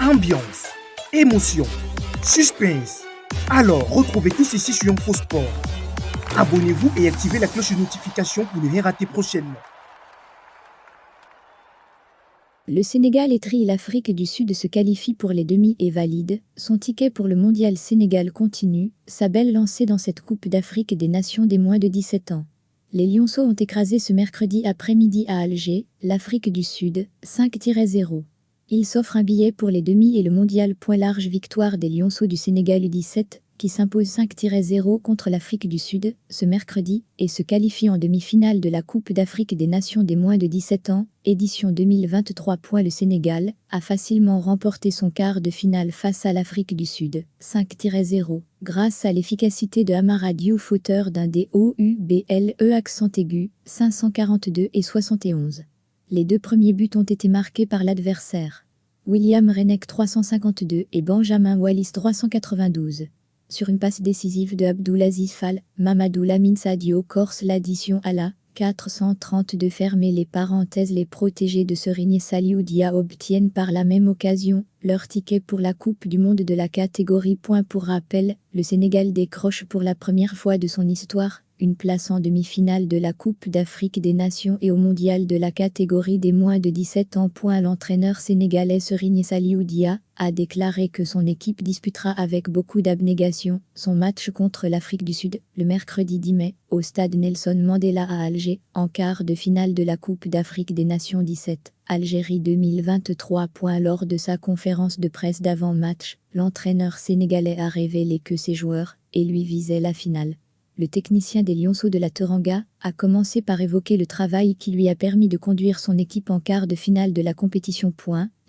Ambiance, émotion, suspense. Alors, retrouvez tout ceci sur InfoSport. Abonnez-vous et activez la cloche de notification pour ne rien rater prochainement. Le Sénégal et l'Afrique du Sud se qualifient pour les demi et valide. Son ticket pour le mondial Sénégal continue, sa belle lancée dans cette Coupe d'Afrique des Nations des moins de 17 ans. Les Lionceaux ont écrasé ce mercredi après-midi à Alger, l'Afrique du Sud, 5-0. Ils s'offrent un billet pour les demi et le mondial. Large victoire des Lionceaux du Sénégal U17, qui s'impose 5-0 contre l'Afrique du Sud ce mercredi et se qualifie en demi-finale de la Coupe d'Afrique des Nations des moins de 17 ans, édition 2023. Le Sénégal a facilement remporté son quart de finale face à l'Afrique du Sud, 5-0, grâce à l'efficacité de Amara Diouf, auteur d'un DOUBLE accent aigu, 542 et 71. Les deux premiers buts ont été marqués par l'adversaire. William Renek 352 et Benjamin Wallis 392. Sur une passe décisive de Abdoulaziz Fall, Mamadou Lamine Sadio corse l'addition à la 432. Fermez les parenthèses. Les protégés de Serigne Saliou Dia obtiennent par la même occasion leur ticket pour la Coupe du Monde de la catégorie. Pour rappel, le Sénégal décroche pour la première fois de son histoire une place en demi-finale de la Coupe d'Afrique des Nations et au mondial de la catégorie des moins de 17 ans. L'entraîneur sénégalais Serigne Saliou Dia a déclaré que son équipe disputera avec beaucoup d'abnégation son match contre l'Afrique du Sud le mercredi 10 mai au stade Nelson Mandela à Alger, en quart de finale de la Coupe d'Afrique des Nations 17. Algérie 2023. Lors de sa conférence de presse d'avant-match, l'entraîneur sénégalais a révélé que ses joueurs et lui visaient la finale. Le technicien des Lionceaux de la Teranga a commencé par évoquer le travail qui lui a permis de conduire son équipe en quart de finale de la compétition.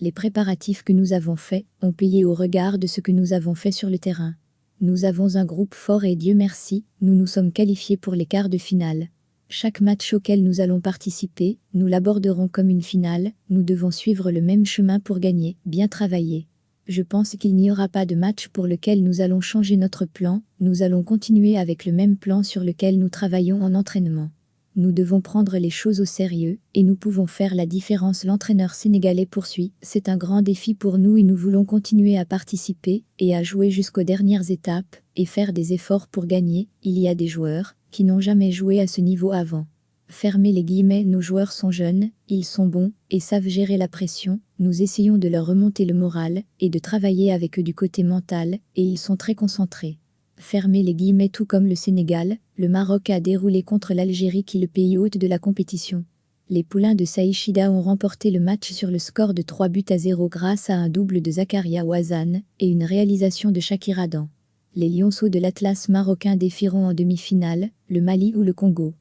Les préparatifs que nous avons faits ont payé au regard de ce que nous avons fait sur le terrain. Nous avons un groupe fort et Dieu merci, nous nous sommes qualifiés pour les quarts de finale. Chaque match auquel nous allons participer, nous l'aborderons comme une finale, nous devons suivre le même chemin pour gagner, bien travailler. Je pense qu'il n'y aura pas de match pour lequel nous allons changer notre plan, nous allons continuer avec le même plan sur lequel nous travaillons en entraînement. Nous devons prendre les choses au sérieux, et nous pouvons faire la différence. L'entraîneur sénégalais poursuit, c'est un grand défi pour nous et nous voulons continuer à participer, et à jouer jusqu'aux dernières étapes, et faire des efforts pour gagner. Il y a des joueurs qui n'ont jamais joué à ce niveau avant. Fermez les guillemets, nos joueurs sont jeunes, ils sont bons, et savent gérer la pression, nous essayons de leur remonter le moral, et de travailler avec eux du côté mental, et ils sont très concentrés. Fermez les guillemets. Tout comme le Sénégal, le Maroc a déroulé contre l'Algérie qui est le pays hôte de la compétition. Les poulains de Saïchida ont remporté le match sur le score de 3-0 grâce à un double de Zakaria Ouazzane, et une réalisation de Shakir Adam. Les Lionceaux de l'Atlas marocain défieront en demi-finale, le Mali ou le Congo.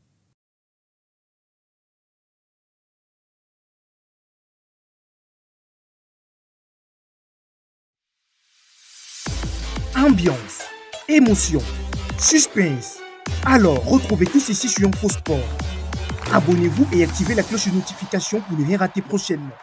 Ambiance, émotion, suspense. Alors, retrouvez tout ceci sur InfoSport. Abonnez-vous et activez la cloche de notification pour ne rien rater prochainement.